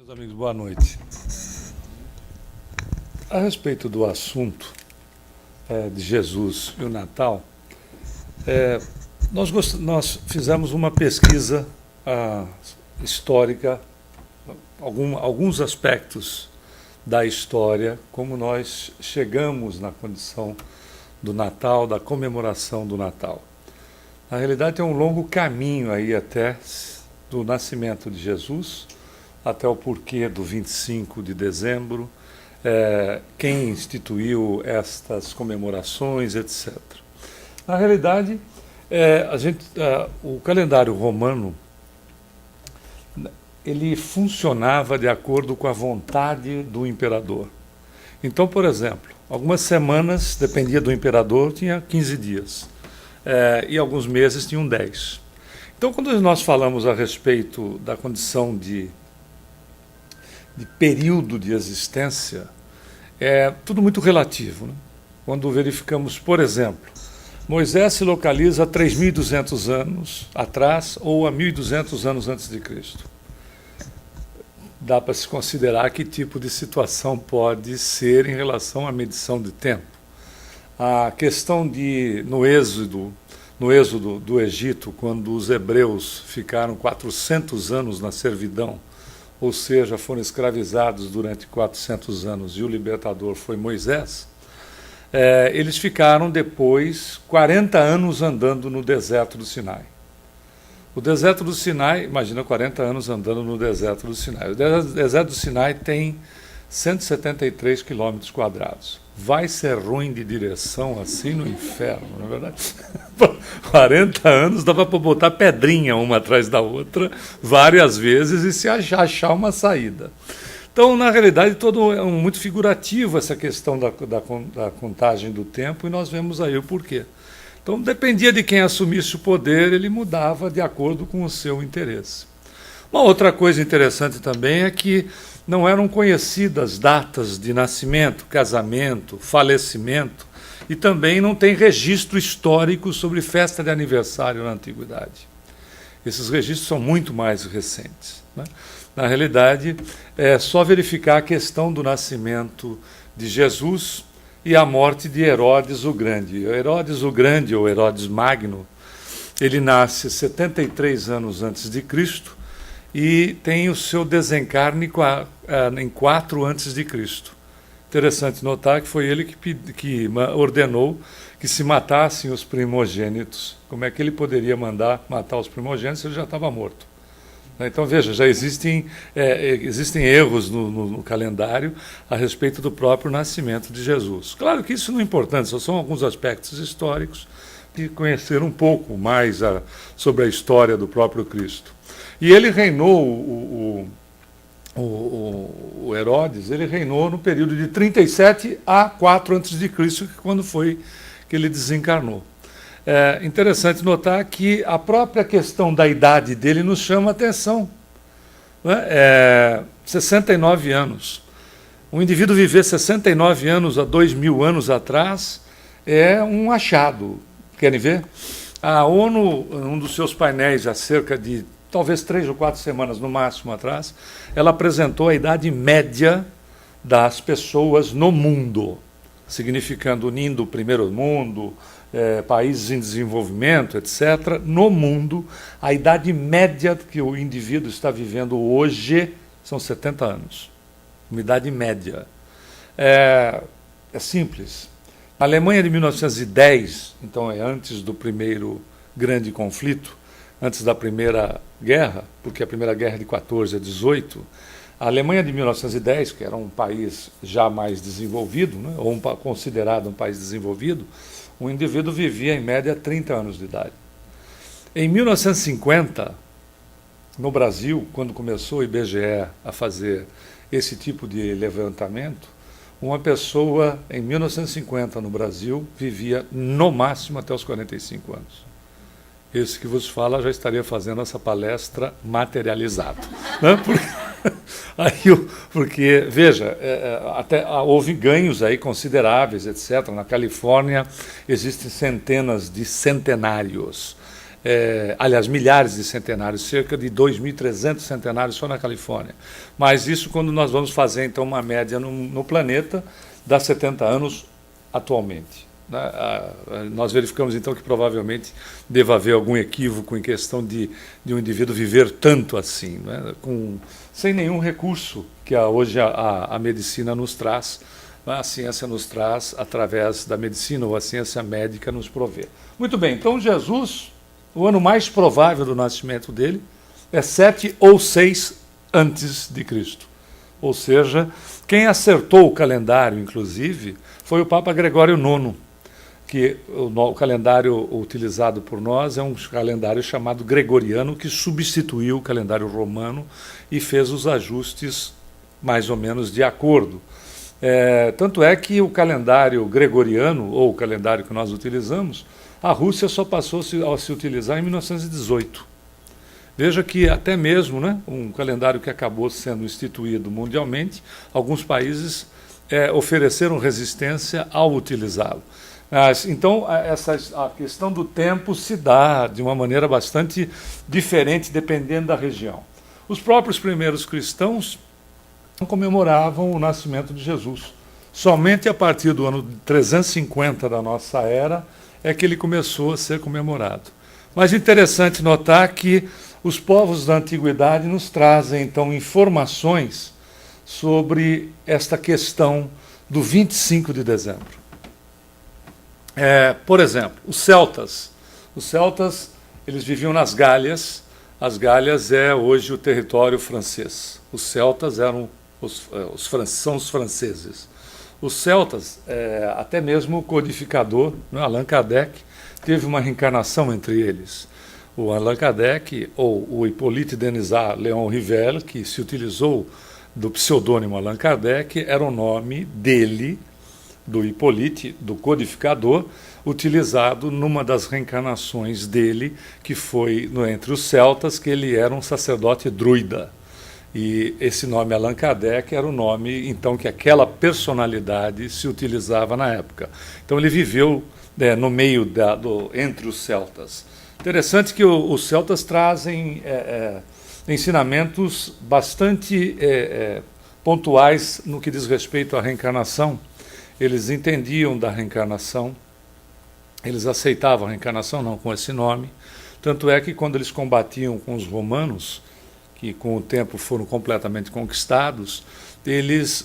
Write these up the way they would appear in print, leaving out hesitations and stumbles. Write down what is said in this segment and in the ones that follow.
Meus amigos, boa noite. A respeito do assunto de Jesus e o Natal, nós fizemos uma pesquisa histórica, alguns aspectos da história, como nós chegamos na condição do Natal, da comemoração do Natal. Na realidade, tem um longo caminho aí até do nascimento de Jesus, até o porquê do 25 de dezembro, quem instituiu estas comemorações, etc. Na realidade, o calendário romano ele funcionava de acordo com a vontade do imperador. Então, por exemplo, algumas semanas, dependia do imperador, tinha 15 dias, e alguns meses tinham 10. Então, quando nós falamos a respeito da condição de período de existência, é tudo muito relativo, né? Quando verificamos, por exemplo, Moisés se localiza a 3.200 anos atrás ou a 1.200 anos antes de Cristo. Dá para se considerar que tipo de situação pode ser em relação à medição de tempo. A questão no êxodo do Egito, quando os hebreus ficaram 400 anos na servidão, ou seja, foram escravizados durante 400 anos e o libertador foi Moisés, eles ficaram depois 40 anos andando no deserto do Sinai. O deserto do Sinai, imagina 40 anos andando no deserto do Sinai. O deserto do Sinai tem 173 quilômetros quadrados. Vai ser ruim de direção assim no inferno, não é verdade? 40 anos dava para botar pedrinha uma atrás da outra várias vezes e se achar uma saída. Então, na realidade, todo é muito figurativo essa questão da contagem do tempo e nós vemos aí o porquê. Então, dependia de quem assumisse o poder, ele mudava de acordo com o seu interesse. Uma outra coisa interessante também é que não eram conhecidas datas de nascimento, casamento, falecimento, e também não tem registro histórico sobre festa de aniversário na antiguidade. Esses registros são muito mais recentes, né? Na realidade, é só verificar a questão do nascimento de Jesus e a morte de Herodes o Grande. Herodes o Grande, ou Herodes Magno, ele nasce 73 anos antes de Cristo e tem o seu desencarne em 4 antes de Cristo. Interessante notar que foi ele que ordenou que se matassem os primogênitos. Como é que ele poderia mandar matar os primogênitos se ele já estava morto? Então, veja, já existem erros no calendário a respeito do próprio nascimento de Jesus. Claro que isso não é importante, só são alguns aspectos históricos de conhecer um pouco mais sobre a história do próprio Cristo. E ele reinou, o Herodes, ele reinou no período de 37 a 4 a.C., quando foi que ele desencarnou. É interessante notar que a própria questão da idade dele nos chama a atenção, né? 69 anos. Um indivíduo viver 69 anos há 2.000 anos atrás é um achado. Querem ver? A ONU, um dos seus painéis, há cerca de talvez 3 ou 4 semanas no máximo atrás, ela apresentou a idade média das pessoas no mundo, significando unindo o primeiro mundo, países em desenvolvimento, etc. No mundo, a idade média que o indivíduo está vivendo hoje são 70 anos. Uma idade média. É simples. Na Alemanha de 1910, então é antes do primeiro grande conflito, antes da Primeira Guerra, porque a Primeira Guerra é de 14 a 18, a Alemanha de 1910, que era um país já mais desenvolvido, né, ou considerado um país desenvolvido, o indivíduo vivia em média 30 anos de idade. Em 1950, no Brasil, quando começou o IBGE a fazer esse tipo de levantamento, uma pessoa em 1950 no Brasil vivia no máximo até os 45 anos. Esse que vos fala já estaria fazendo essa palestra materializada, né? Porque veja, até houve ganhos aí consideráveis, etc. Na Califórnia existem centenas de centenários. aliás, milhares de centenários, cerca de 2.300 centenários só na Califórnia. Mas isso quando nós vamos fazer, então, uma média no planeta, dá 70 anos atualmente. Nós verificamos, então, que provavelmente deva haver algum equívoco em questão de um indivíduo viver tanto assim, né? Sem nenhum recurso que hoje a medicina nos traz, a ciência nos traz através da medicina, ou a ciência médica nos provê. Muito bem, então Jesus, o ano mais provável do nascimento dele é 7 ou 6 antes de Cristo. Ou seja, quem acertou o calendário, inclusive, foi o Papa Gregório IX, que o calendário utilizado por nós é um calendário chamado gregoriano, que substituiu o calendário romano e fez os ajustes mais ou menos de acordo. Tanto é que o calendário gregoriano, ou o calendário que nós utilizamos, a Rússia só passou a se utilizar em 1918. Veja que até mesmo, né, um calendário que acabou sendo instituído mundialmente, alguns países ofereceram resistência ao utilizá-lo. Então, a questão do tempo se dá de uma maneira bastante diferente, dependendo da região. Os próprios primeiros cristãos comemoravam o nascimento de Jesus. Somente a partir do ano 350 da nossa era é que ele começou a ser comemorado. Mas é interessante notar que os povos da antiguidade nos trazem, então, informações sobre esta questão do 25 de dezembro. Por exemplo, os celtas. Os celtas, eles viviam nas Gálias. As Gálias é hoje o território francês. Os celtas são os franceses. Os celtas, até mesmo o codificador, né, Allan Kardec, teve uma reencarnação entre eles. O Allan Kardec, ou o Hippolyte Denisard Léon Rivel, que se utilizou do pseudônimo Allan Kardec, era o nome dele, do Hippolyte, do codificador, utilizado numa das reencarnações dele, que foi entre os celtas, que ele era um sacerdote druida. E esse nome Allan Kardec era o nome, então, que aquela personalidade se utilizava na época. Então ele viveu no meio entre os celtas. Interessante que os celtas trazem ensinamentos bastante pontuais no que diz respeito à reencarnação. Eles entendiam da reencarnação, eles aceitavam a reencarnação, não com esse nome. Tanto é que quando eles combatiam com os romanos, que com o tempo foram completamente conquistados,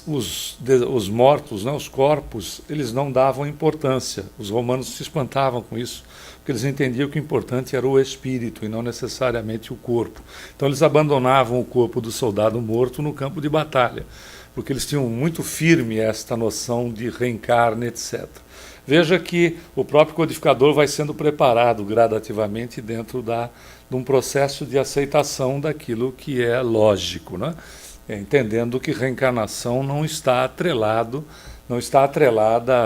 os mortos, né, os corpos, eles não davam importância. Os romanos se espantavam com isso, porque eles entendiam que o importante era o espírito e não necessariamente o corpo. Então eles abandonavam o corpo do soldado morto no campo de batalha, porque eles tinham muito firme esta noção de reencarne, etc. Veja que o próprio codificador vai sendo preparado gradativamente dentro de um processo de aceitação daquilo que é lógico, né? Entendendo que reencarnação não está atrelada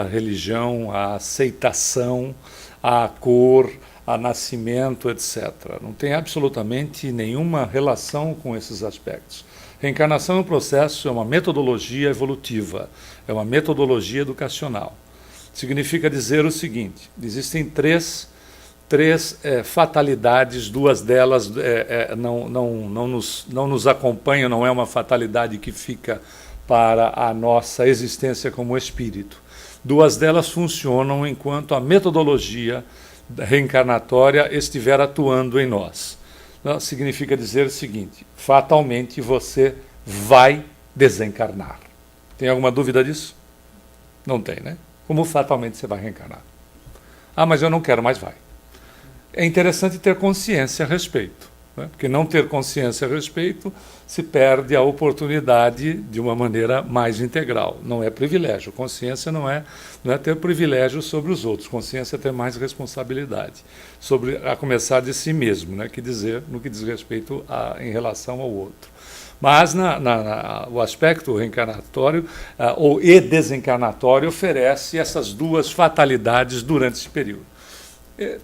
à religião, à aceitação, à cor, a nascimento, etc. Não tem absolutamente nenhuma relação com esses aspectos. Reencarnação é um processo, é uma metodologia evolutiva, é uma metodologia educacional. Significa dizer o seguinte: existem três fatalidades, duas delas não nos acompanham, não é uma fatalidade que fica para a nossa existência como espírito. Duas delas funcionam enquanto a metodologia reencarnatória estiver atuando em nós. Significa dizer o seguinte: fatalmente você vai desencarnar. Tem alguma dúvida disso? Não tem, né? Como fatalmente você vai reencarnar? Ah, mas eu não quero, mas vai. É interessante ter consciência a respeito, né? Porque não ter consciência a respeito se perde a oportunidade de uma maneira mais integral. Não é privilégio. Consciência não é ter privilégio sobre os outros. Consciência é ter mais responsabilidade, a começar de si mesmo, né? No que diz respeito em relação ao outro. Mas o aspecto reencarnatório ou desencarnatório oferece essas duas fatalidades durante esse período.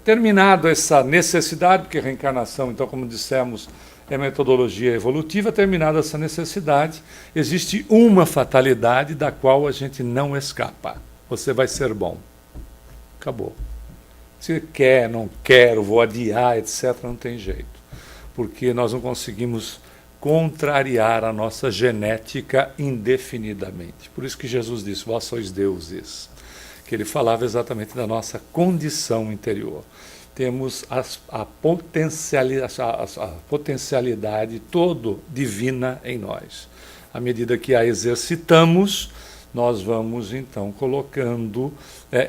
Terminado essa necessidade, porque reencarnação, então, como dissemos, é metodologia evolutiva, terminada essa necessidade, existe uma fatalidade da qual a gente não escapa. Você vai ser bom. Acabou. Se quer, não quero, vou adiar, etc., não tem jeito. Porque nós não conseguimos contrariar a nossa genética indefinidamente. Por isso que Jesus disse, vós sois deuses. Que ele falava exatamente da nossa condição interior. Temos a potencialidade todo divina em nós. À medida que a exercitamos, nós vamos então colocando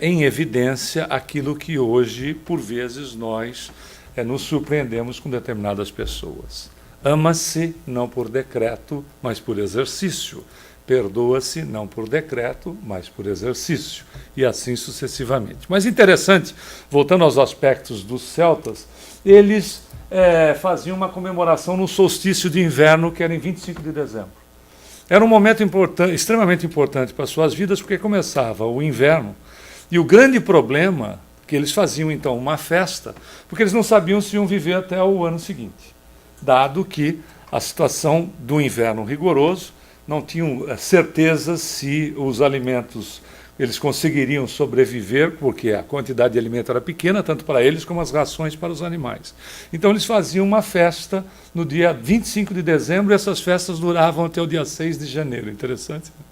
em evidência aquilo que hoje, por vezes, nós nos surpreendemos com determinadas pessoas. Ama-se não por decreto, mas por exercício. Perdoa-se não por decreto, mas por exercício. E assim sucessivamente. Mas interessante, voltando aos aspectos dos celtas, eles faziam uma comemoração no solstício de inverno, que era em 25 de dezembro. Era um momento extremamente importante para as suas vidas, porque começava o inverno. E o grande problema, que eles faziam então uma festa, porque eles não sabiam se iam viver até o ano seguinte, dado que a situação do inverno rigoroso, não tinham certeza se os alimentos eles conseguiriam sobreviver, porque a quantidade de alimento era pequena, tanto para eles como as rações para os animais. Então eles faziam uma festa no dia 25 de dezembro, e essas festas duravam até o dia 6 de janeiro. Interessante, né?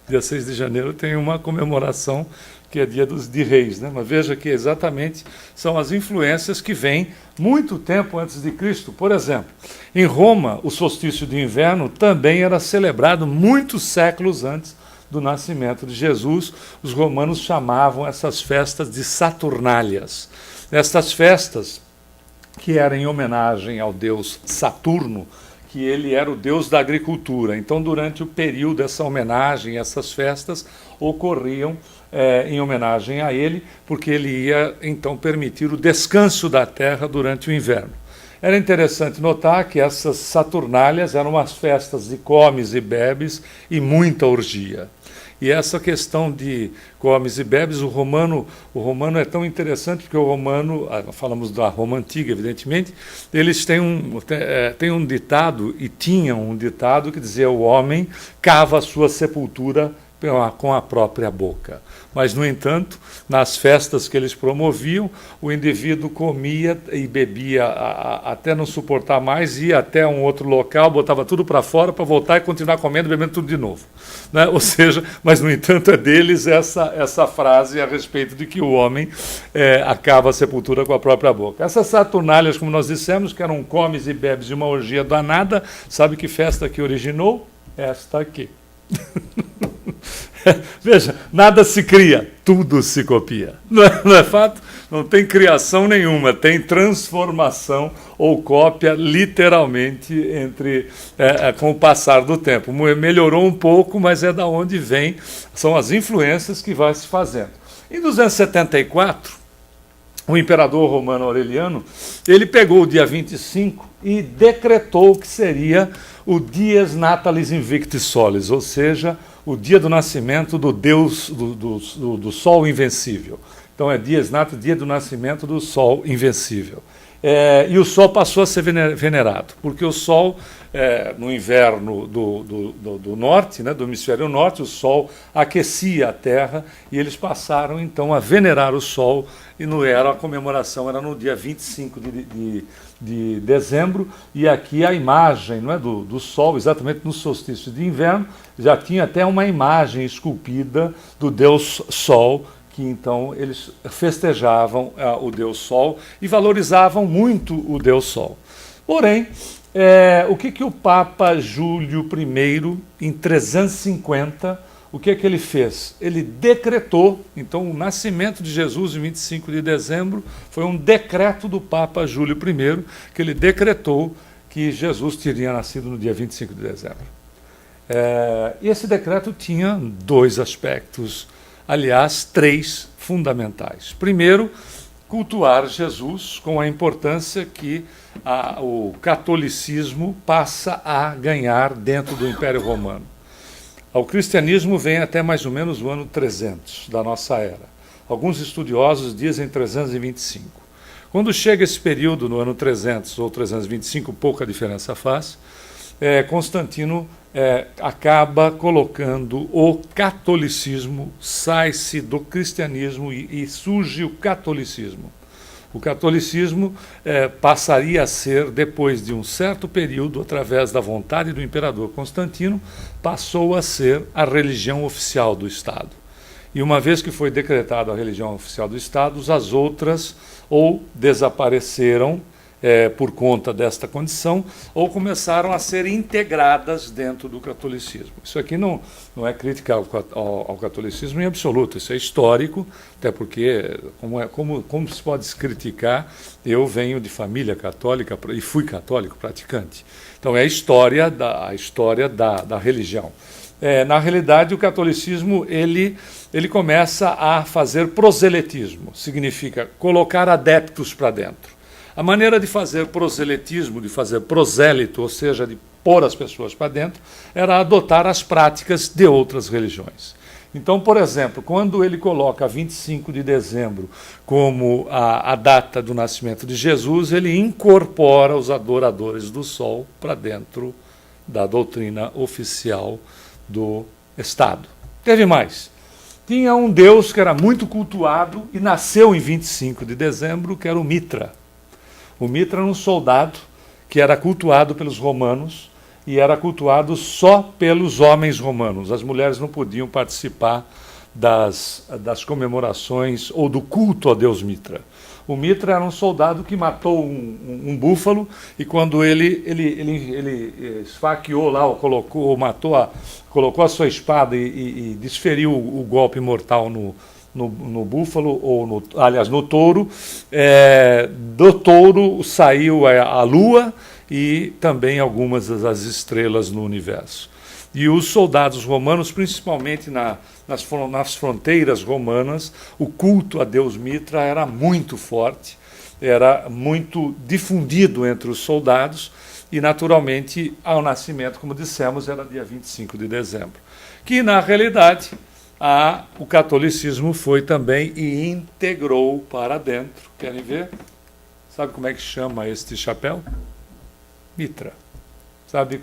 Dia 6 de janeiro tem uma comemoração que é dia de Reis, né? Mas veja que exatamente são as influências que vêm muito tempo antes de Cristo. Por exemplo, em Roma, o solstício de inverno também era celebrado muitos séculos antes do nascimento de Jesus. Os romanos chamavam essas festas de Saturnálias. Estas festas, que eram em homenagem ao deus Saturno, que ele era o deus da agricultura. Então, durante o período dessa homenagem, essas festas ocorriam em homenagem a ele, porque ele ia, então, permitir o descanso da terra durante o inverno. Era interessante notar que essas Saturnálias eram umas festas de comes e bebes e muita orgia. E essa questão de comes e bebes, o romano é tão interessante, porque o romano, falamos da Roma antiga, evidentemente, eles têm um ditado, e tinham um ditado, que dizia: o homem cava a sua sepultura com a própria boca. Mas, no entanto, nas festas que eles promoviam, o indivíduo comia e bebia até não suportar mais, ia até um outro local, botava tudo para fora para voltar e continuar comendo e bebendo tudo de novo. Né? Ou seja, mas, no entanto, é deles essa frase a respeito de que o homem acaba a sepultura com a própria boca. Essas Saturnálias, como nós dissemos, que eram comes e bebes de uma orgia danada, sabe que festa que originou? Esta aqui. Veja, nada se cria, tudo se copia. Não é fato? Não tem criação nenhuma, tem transformação ou cópia, literalmente, com o passar do tempo. Melhorou um pouco, mas é da onde vem, são as influências que vai se fazendo. Em 274, o imperador romano Aureliano, ele pegou o dia 25 e decretou que seria o Dies Natalis Invicti Solis, ou seja, o dia do nascimento do Deus do Sol Invencível. Então é Dies Natalis, dia do nascimento do Sol Invencível. E o Sol passou a ser venerado, porque o Sol, no inverno do norte, né, do hemisfério norte, o Sol aquecia a Terra, e eles passaram então a venerar o Sol, e a comemoração era no dia 25 de dezembro, e aqui a imagem, não é, do Sol, exatamente no solstício de inverno, já tinha até uma imagem esculpida do Deus Sol, que então eles festejavam o Deus Sol e valorizavam muito o Deus Sol. Porém, o que o Papa Júlio I, em 350, o que ele fez? Ele decretou, então o nascimento de Jesus em 25 de dezembro foi um decreto do Papa Júlio I, que ele decretou que Jesus teria nascido no dia 25 de dezembro. E esse decreto tinha dois aspectos, aliás, três fundamentais. Primeiro, cultuar Jesus com a importância que o catolicismo passa a ganhar dentro do Império Romano. O cristianismo vem até mais ou menos o ano 300 da nossa era. Alguns estudiosos dizem 325. Quando chega esse período, no ano 300 ou 325, pouca diferença faz, Constantino acaba colocando o catolicismo, sai-se do cristianismo e surge o catolicismo. O catolicismo passaria a ser, depois de um certo período, através da vontade do imperador Constantino, passou a ser a religião oficial do Estado. E uma vez que foi decretada a religião oficial do Estado, as outras ou desapareceram por conta desta condição, ou começaram a ser integradas dentro do catolicismo. Isso aqui não é crítica ao catolicismo em absoluto, isso é histórico, até porque, como se pode criticar, eu venho de família católica e fui católico praticante. Então é a história da religião. Na realidade, o catolicismo ele começa a fazer proselitismo, significa colocar adeptos para dentro. A maneira de fazer proselitismo, de fazer prosélito, ou seja, de pôr as pessoas para dentro, era adotar as práticas de outras religiões. Então, por exemplo, quando ele coloca 25 de dezembro como a data do nascimento de Jesus, ele incorpora os adoradores do sol para dentro da doutrina oficial do Estado. Teve mais. Tinha um deus que era muito cultuado e nasceu em 25 de dezembro, que era o Mitra. O Mitra era um soldado que era cultuado pelos romanos e era cultuado só pelos homens romanos. As mulheres não podiam participar das comemorações ou do culto a Deus Mitra. O Mitra era um soldado que matou um búfalo e quando ele esfaqueou lá, ou colocou a sua espada e desferiu o golpe mortal no búfalo, ou aliás, no touro, do touro saiu a lua e também algumas das estrelas no universo. E os soldados romanos, principalmente nas fronteiras romanas, o culto a Deus Mitra era muito forte, era muito difundido entre os soldados e, naturalmente, ao nascimento, como dissemos, era dia 25 de dezembro. Que, na realidade, o catolicismo foi também e integrou para dentro. Querem ver? Sabe como é que chama este chapéu? Mitra. Sabe,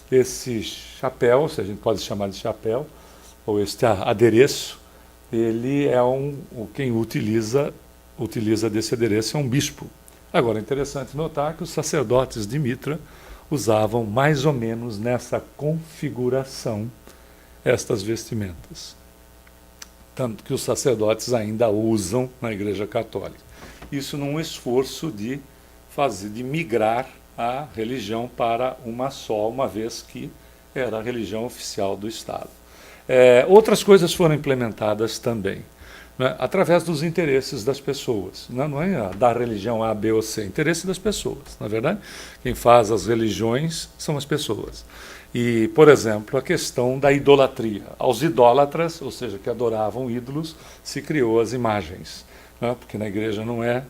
esse chapéu, se a gente pode chamar de chapéu, ou este adereço, ele é quem utiliza desse adereço é um bispo. Agora, é interessante notar que os sacerdotes de Mitra usavam mais ou menos nessa configuração estas vestimentas. Tanto que os sacerdotes ainda usam na Igreja Católica. Isso num esforço de migrar a religião para uma só, uma vez que era a religião oficial do Estado. Outras coisas foram implementadas também, né, através dos interesses das pessoas. Não é da religião A, B ou C, interesse das pessoas. Na verdade, quem faz as religiões são as pessoas. E, por exemplo, a questão da idolatria. Aos idólatras, ou seja, que adoravam ídolos, se criou as imagens, né, porque na igreja não é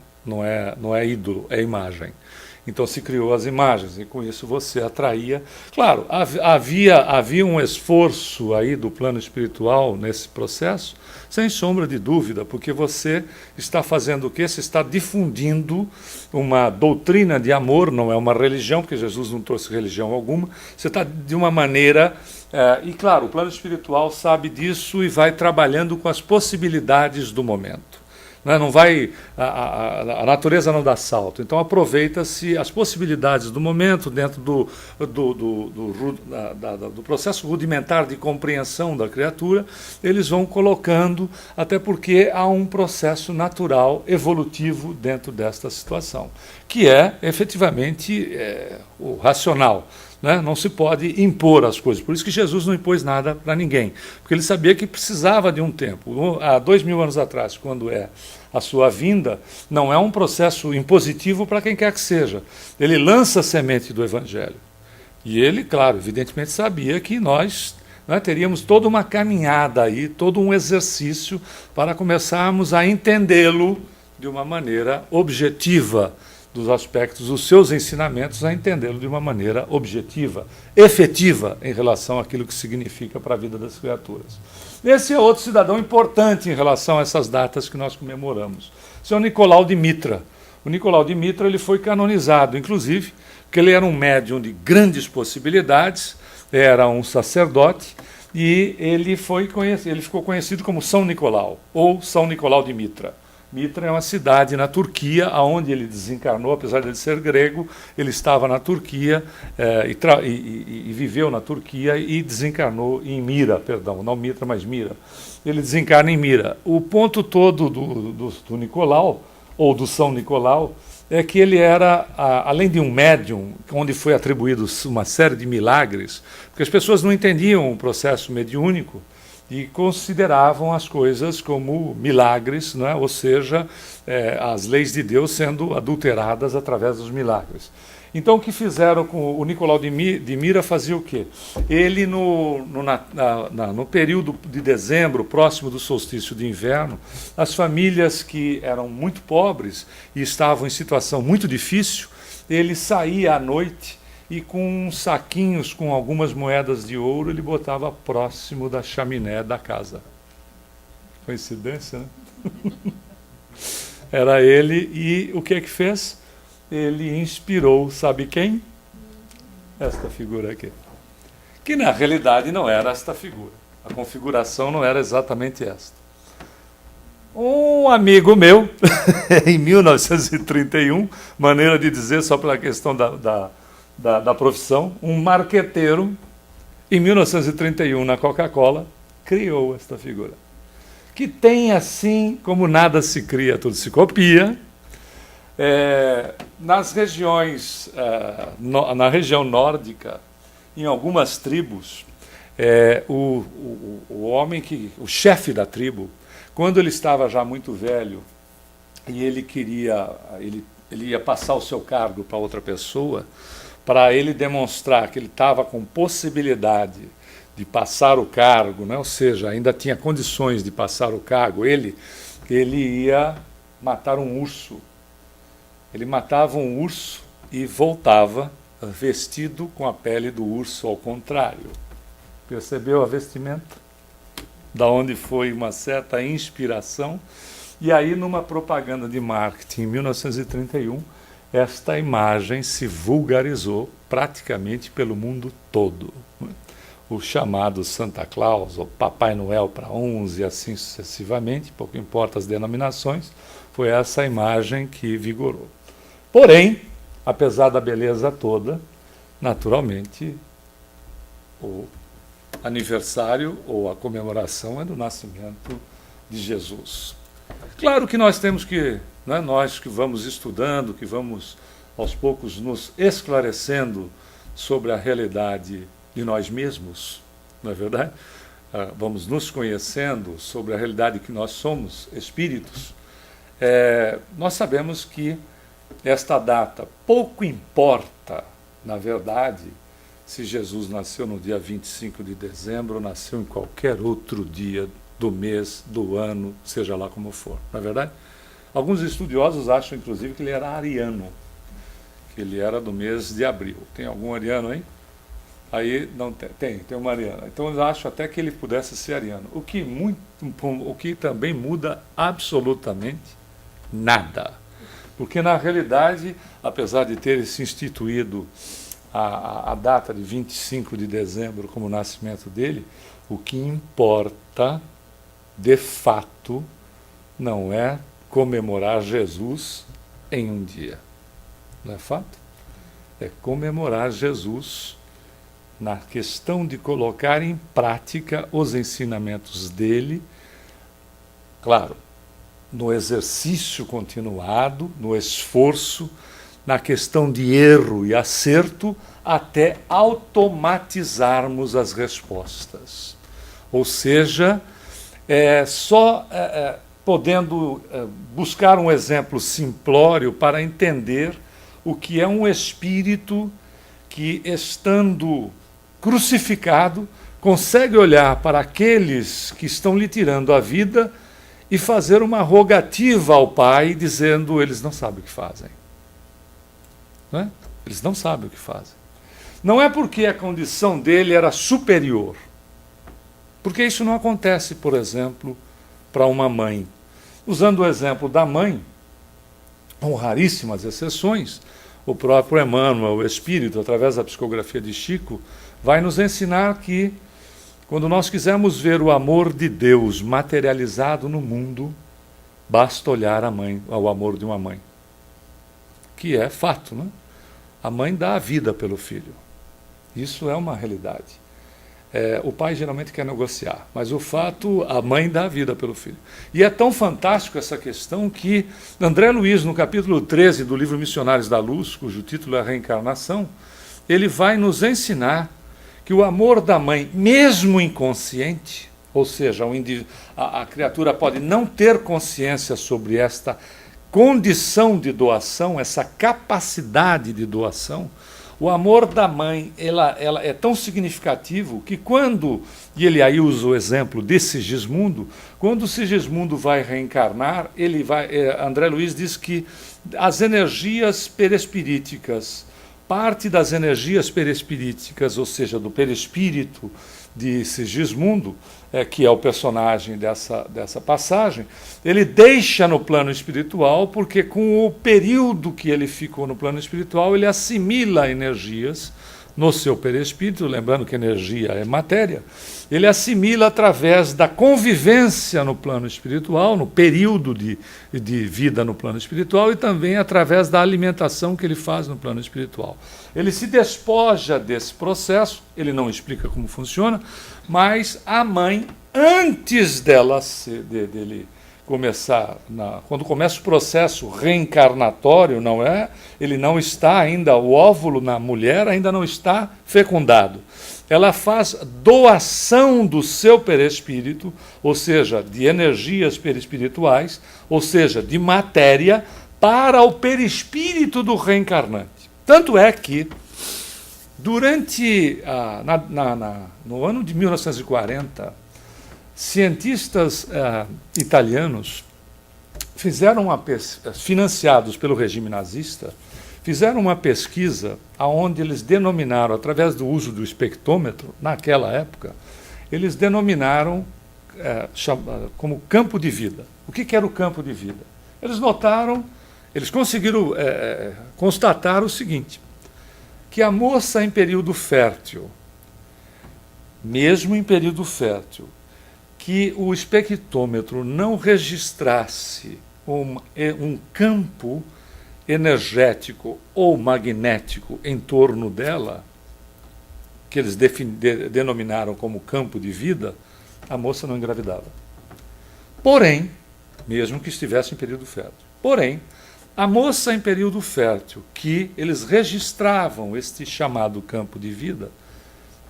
ídolo, é imagem. Então se criou as imagens e com isso você atraía. Claro, havia um esforço aí do plano espiritual nesse processo, sem sombra de dúvida, porque você está fazendo o quê? Você está difundindo uma doutrina de amor, não é uma religião, porque Jesus não trouxe religião alguma. Você está de uma maneira... e claro, o plano espiritual sabe disso e vai trabalhando com as possibilidades do momento. Não vai, a natureza não dá salto, então aproveita-se as possibilidades do momento dentro do processo rudimentar de compreensão da criatura, eles vão colocando, até porque há um processo natural, evolutivo dentro desta situação, que é efetivamente o racional. Né? Não se pode impor as coisas. Por isso que Jesus não impôs nada para ninguém, porque ele sabia que precisava de um tempo. Há 2000 anos atrás, quando a sua vinda, não é um processo impositivo para quem quer que seja. Ele lança a semente do Evangelho. E ele, claro, evidentemente sabia que nós teríamos toda uma caminhada aí, todo um exercício para começarmos a entendê-lo de uma maneira objetiva, dos aspectos dos seus ensinamentos, a entendê-lo de uma maneira objetiva, efetiva em relação àquilo que significa para a vida das criaturas. Esse é outro cidadão importante em relação a essas datas que nós comemoramos. São Nicolau de Mitra. O Nicolau de Mitra ele foi canonizado, inclusive, porque ele era um médium de grandes possibilidades, era um sacerdote, e ele ficou conhecido como São Nicolau, ou São Nicolau de Mitra. Mitra é uma cidade na Turquia, onde ele desencarnou, apesar de ele ser grego, ele estava na Turquia e viveu na Turquia e desencarnou em Mira, perdão, não Mitra, mas Mira. Ele desencarna em Mira. O ponto todo do Nicolau, ou do São Nicolau, é que ele era, além de um médium, onde foi atribuído uma série de milagres, porque as pessoas não entendiam o processo mediúnico e consideravam as coisas como milagres, né? Ou seja, as leis de Deus sendo adulteradas através dos milagres. Então, o que fizeram com o Nicolau de Mira fazia o quê? Ele, no período de dezembro, próximo do solstício de inverno, as famílias que eram muito pobres e estavam em situação muito difícil, ele saía à noite e com uns saquinhos com algumas moedas de ouro ele botava próximo da chaminé da casa. Coincidência, né? Era ele, e o que é que fez? Ele inspirou, sabe quem? Esta figura aqui. Que na realidade não era esta figura. A configuração não era exatamente esta. Um amigo meu, em 1931, maneira de dizer só pela questão da profissão, um marqueteiro, em 1931, na Coca-Cola, criou esta figura. Que tem assim, como nada se cria, tudo se copia. Nas regiões, na região nórdica, em algumas tribos, o homem o chefe da tribo, quando ele estava já muito velho e ele ia passar o seu cargo para outra pessoa, para ele demonstrar que ele estava com possibilidade de passar o cargo, né? Ou seja, ainda tinha condições de passar o cargo, ele ia matar um urso. Ele matava um urso e voltava vestido com a pele do urso ao contrário. Percebeu a vestimenta? Da onde foi uma certa inspiração. E aí, numa propaganda de marketing em 1931, esta imagem se vulgarizou praticamente pelo mundo todo. O chamado Santa Claus, ou Papai Noel para uns e assim sucessivamente, pouco importa as denominações, foi essa imagem que vigorou. Porém, apesar da beleza toda, naturalmente, o aniversário ou a comemoração é do nascimento de Jesus. Claro que nós temos que, né, nós que vamos estudando, que vamos aos poucos nos esclarecendo sobre a realidade de nós mesmos, não é verdade? Vamos nos conhecendo sobre a realidade que nós somos, espíritos. Nós sabemos que esta data, pouco importa, na verdade, se Jesus nasceu no dia 25 de dezembro ou nasceu em qualquer outro dia do mês, do ano, seja lá como for, não é verdade? Alguns estudiosos acham, inclusive, que ele era ariano, que ele era do mês de abril. Tem algum ariano aí? Aí não tem uma ariana. Então eu acho até que ele pudesse ser ariano. O que também muda absolutamente nada. Porque na realidade, apesar de ter se instituído a data de 25 de dezembro como o nascimento dele, o que importa, de fato, não é comemorar Jesus em um dia. Não é fato? É comemorar Jesus na questão de colocar em prática os ensinamentos dele, claro, no exercício continuado, no esforço, na questão de erro e acerto, até automatizarmos as respostas. Ou seja, podendo buscar um exemplo simplório para entender o que é um espírito que, estando crucificado, consegue olhar para aqueles que estão lhe tirando a vida e fazer uma rogativa ao Pai, dizendo: eles não sabem o que fazem. Não é? Eles não sabem o que fazem. Não é porque a condição dele era superior. Porque isso não acontece, por exemplo, para uma mãe. Usando o exemplo da mãe, com raríssimas exceções, o próprio Emmanuel, o Espírito, através da psicografia de Chico, vai nos ensinar que, quando nós quisermos ver o amor de Deus materializado no mundo, basta olhar ao amor de uma mãe. Que é fato, né? A mãe dá a vida pelo filho. Isso é uma realidade. O pai geralmente quer negociar, mas o fato, a mãe dá a vida pelo filho. E é tão fantástico essa questão que André Luiz, no capítulo 13 do livro Missionários da Luz, cujo título é a Reencarnação, ele vai nos ensinar que o amor da mãe, mesmo inconsciente, ou seja, a criatura pode não ter consciência sobre esta condição de doação, essa capacidade de doação, o amor da mãe ela é tão significativo que quando, e ele aí usa o exemplo de Sigismundo, quando Sigismundo vai reencarnar, André Luiz diz que as energias perispiríticas, parte das energias perispiríticas, ou seja, do perispírito de Sigismundo, que é o personagem dessa passagem, ele deixa no plano espiritual, porque com o período que ele ficou no plano espiritual, ele assimila energias no seu perispírito, lembrando que energia é matéria, ele assimila através da convivência no plano espiritual, no período de vida no plano espiritual, e também através da alimentação que ele faz no plano espiritual. Ele se despoja desse processo, ele não explica como funciona, mas a mãe, antes dele começar, quando começa o processo reencarnatório, ele não está ainda, o óvulo na mulher ainda não está fecundado. Ela faz doação do seu perispírito, ou seja, de energias perispirituais, ou seja, de matéria, para o perispírito do reencarnante. Tanto é que, no ano de 1940, cientistas italianos financiados pelo regime nazista, fizeram uma pesquisa onde eles denominaram, através do uso do espectrômetro, naquela época, eles denominaram como campo de vida. O que era o campo de vida? Eles conseguiram constatar o seguinte, que a moça em período fértil, mesmo em período fértil, que o espectrômetro não registrasse um campo energético ou magnético em torno dela, que eles denominaram como campo de vida, a moça não engravidava. Porém, mesmo que estivesse em período fértil. Porém, a moça em período fértil, que eles registravam este chamado campo de vida,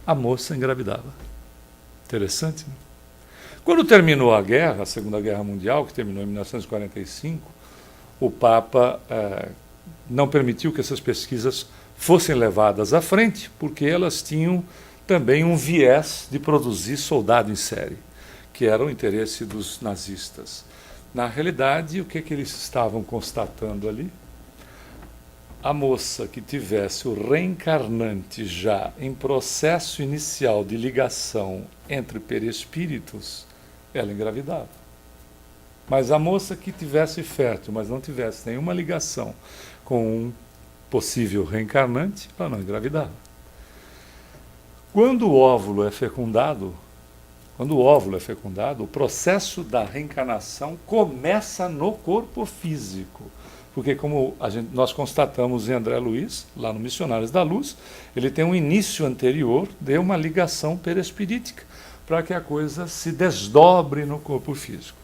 a moça engravidava. Interessante, né? Quando terminou a guerra, a Segunda Guerra Mundial, que terminou em 1945, o Papa não permitiu que essas pesquisas fossem levadas à frente, porque elas tinham também um viés de produzir soldado em série, que era o interesse dos nazistas. Na realidade, o que eles estavam constatando ali? A moça que tivesse o reencarnante já em processo inicial de ligação entre perispíritos, ela engravidava. Mas a moça que tivesse fértil, mas não tivesse nenhuma ligação com um possível reencarnante, ela não engravidava. Quando o óvulo é fecundado, o processo da reencarnação começa no corpo físico. Porque, como nós constatamos em André Luiz, lá no Missionários da Luz, ele tem um início anterior de uma ligação perispirítica, para que a coisa se desdobre no corpo físico.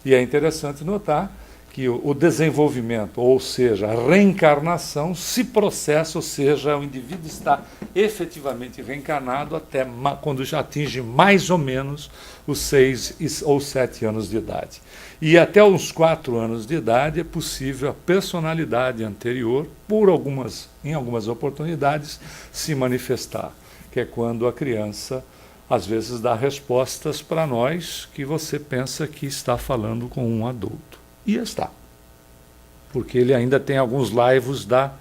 E é interessante notar que o desenvolvimento, ou seja, a reencarnação, se processa, ou seja, o indivíduo está efetivamente reencarnado até quando já atinge mais ou menos os 6 ou 7 anos de idade. E até os 4 anos de idade é possível a personalidade anterior, em algumas oportunidades, se manifestar, que é quando a criança às vezes dá respostas para nós que você pensa que está falando com um adulto. E está. Porque ele ainda tem alguns laivos da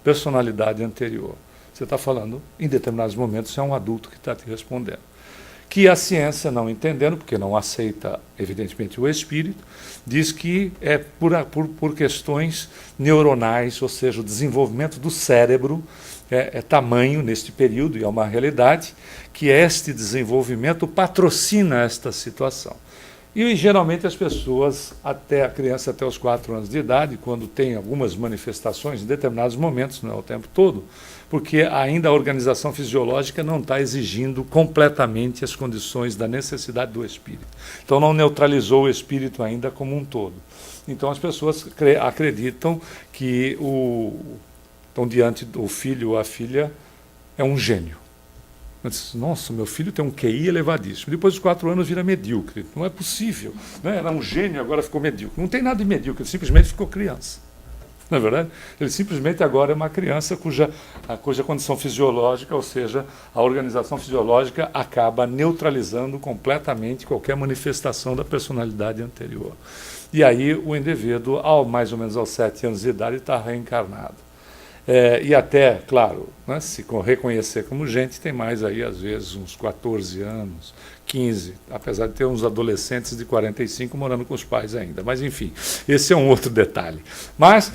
personalidade anterior. Você está falando, em determinados momentos, é um adulto que está te respondendo. que a ciência, não entendendo, porque não aceita, evidentemente, o espírito, diz que é por questões neuronais, ou seja, o desenvolvimento do cérebro é tamanho neste período, e é uma realidade, que este desenvolvimento patrocina esta situação. E geralmente as pessoas, até a criança até os 4 anos de idade, quando tem algumas manifestações em determinados momentos, não é o tempo todo, porque ainda a organização fisiológica não está exigindo completamente as condições da necessidade do espírito. Então não neutralizou o espírito ainda como um todo. Então as pessoas acreditam que estão diante do filho ou a filha é um gênio. Nossa, meu filho tem um QI elevadíssimo. Depois dos 4 anos vira medíocre. Não é possível. Né? Era um gênio, agora ficou medíocre. Não tem nada de medíocre, ele simplesmente ficou criança. Não é verdade? Ele simplesmente agora é uma criança cuja condição fisiológica, ou seja, a organização fisiológica, acaba neutralizando completamente qualquer manifestação da personalidade anterior. E aí o indivíduo, mais ou menos aos 7 anos de idade, está reencarnado. E até, claro, né, se reconhecer como gente, tem mais aí, às vezes, uns 14 anos, 15, apesar de ter uns adolescentes de 45 morando com os pais ainda. Mas, enfim, esse é um outro detalhe. Mas,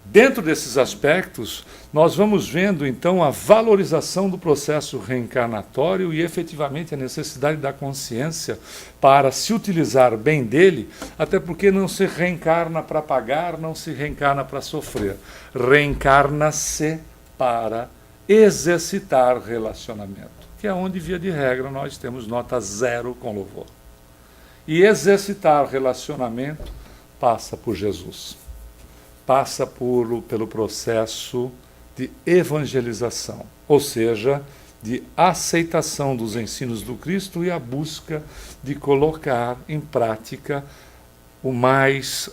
dentro desses aspectos, nós vamos vendo, então, a valorização do processo reencarnatório e, efetivamente, a necessidade da consciência para se utilizar bem dele, até porque não se reencarna para pagar, não se reencarna para sofrer. Reencarna-se para exercitar relacionamento, que é onde, via de regra, nós temos nota 0 com louvor. E exercitar relacionamento passa por Jesus. Passa pelo processo de evangelização, ou seja, de aceitação dos ensinos do Cristo e a busca de colocar em prática o mais,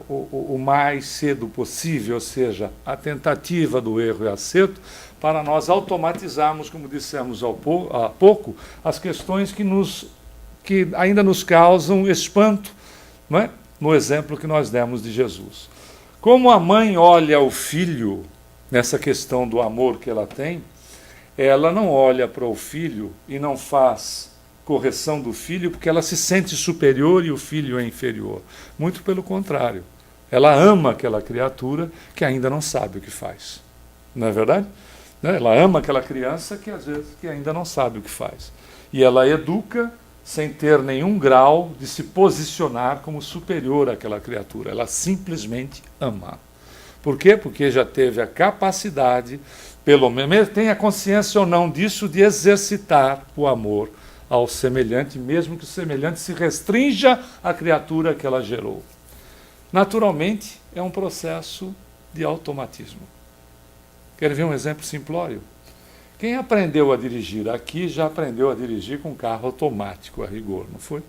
o mais cedo possível, ou seja, a tentativa do erro e acerto, para nós automatizarmos, como dissemos há pouco, as questões que ainda nos causam espanto, não é? No exemplo que nós demos de Jesus. Como a mãe olha o filho, nessa questão do amor que ela tem, ela não olha para o filho e não faz correção do filho porque ela se sente superior e o filho é inferior. Muito pelo contrário. Ela ama aquela criatura que ainda não sabe o que faz. Não é verdade? Ela ama aquela criança que às vezes ainda não sabe o que faz. E ela educa sem ter nenhum grau de se posicionar como superior àquela criatura. Ela simplesmente ama. Por quê? Porque já teve a capacidade, pelo menos, tenha consciência ou não disso, de exercitar o amor ao semelhante, mesmo que o semelhante se restrinja à criatura que ela gerou. Naturalmente, é um processo de automatismo. Querem ver um exemplo simplório? Quem aprendeu a dirigir aqui já aprendeu a dirigir com carro automático, a rigor, não foi?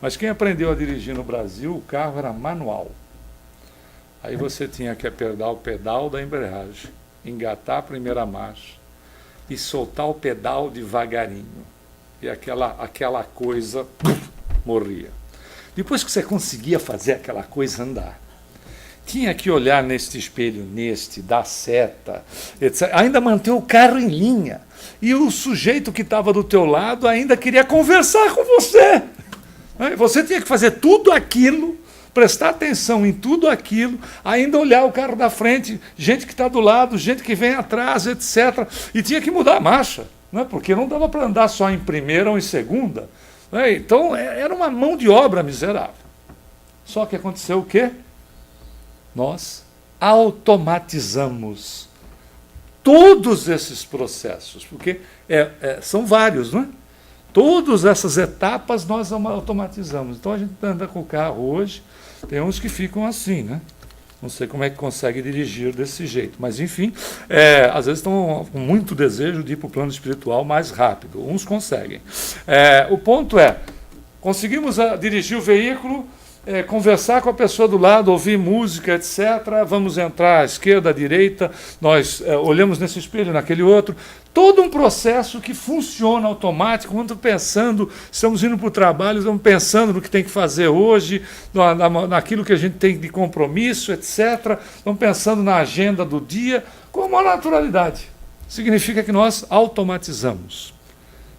Mas quem aprendeu a dirigir no Brasil, o carro era manual. Aí você tinha que apertar o pedal da embreagem, engatar a primeira marcha e soltar o pedal devagarinho. E aquela coisa morria. Depois que você conseguia fazer aquela coisa andar, tinha que olhar neste espelho, dar seta, etc. Ainda manter o carro em linha. E o sujeito que estava do teu lado ainda queria conversar com você. Você tinha que fazer tudo aquilo, prestar atenção em tudo aquilo, ainda olhar o carro da frente, gente que está do lado, gente que vem atrás, etc. E tinha que mudar a marcha, porque não dava para andar só em primeira ou em segunda. Então, era uma mão de obra miserável. Só que aconteceu o quê? Nós automatizamos todos esses processos, porque são vários, não é? Todas essas etapas nós automatizamos. Então a gente anda com o carro hoje, tem uns que ficam assim, né? Não sei como é que consegue dirigir desse jeito, mas enfim, às vezes estão com muito desejo de ir para o plano espiritual mais rápido. Uns conseguem. O ponto conseguimos dirigir o veículo, conversar com a pessoa do lado, ouvir música, etc. Vamos entrar à esquerda, à direita, nós olhamos nesse espelho, naquele outro. Todo um processo que funciona automático, quando estamos indo para o trabalho, estamos pensando no que tem que fazer hoje, naquilo que a gente tem de compromisso, etc. Estamos pensando na agenda do dia, com a maior naturalidade. Significa que nós automatizamos.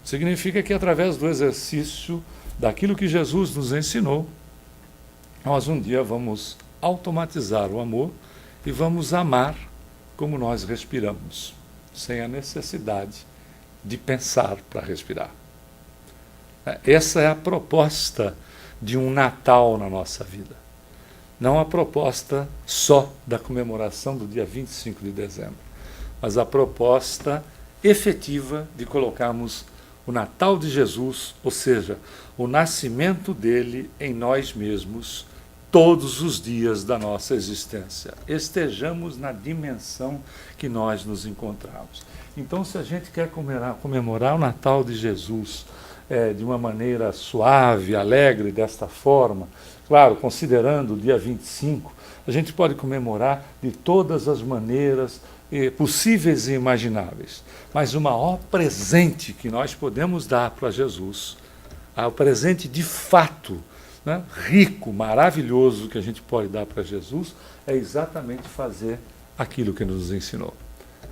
Significa que através do exercício daquilo que Jesus nos ensinou, nós um dia vamos automatizar o amor e vamos amar como nós respiramos, sem a necessidade de pensar para respirar. Essa é a proposta de um Natal na nossa vida. Não a proposta só da comemoração do dia 25 de dezembro, mas a proposta efetiva de colocarmos o Natal de Jesus, ou seja, o nascimento dele em nós mesmos, todos os dias da nossa existência. Estejamos na dimensão que nós nos encontramos. Então, se a gente quer comemorar o Natal de Jesus de uma maneira suave, alegre, desta forma, claro, considerando o dia 25, a gente pode comemorar de todas as maneiras possíveis e imagináveis. Mas o maior presente que nós podemos dar para Jesus, o presente de fato, né, rico, maravilhoso que a gente pode dar para Jesus, é exatamente fazer aquilo que nos ensinou.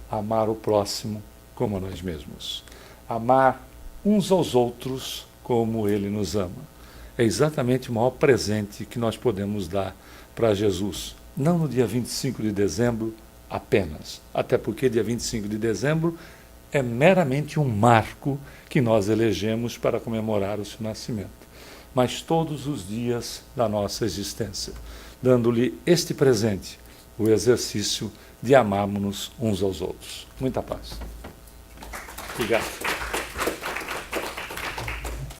Amar o próximo como a nós mesmos. Amar uns aos outros como ele nos ama. É exatamente o maior presente que nós podemos dar para Jesus. Não no dia 25 de dezembro apenas, até porque dia 25 de dezembro é meramente um marco que nós elegemos para comemorar o seu nascimento, mas todos os dias da nossa existência, dando-lhe este presente, o exercício de amarmos uns aos outros. Muita paz. Obrigado.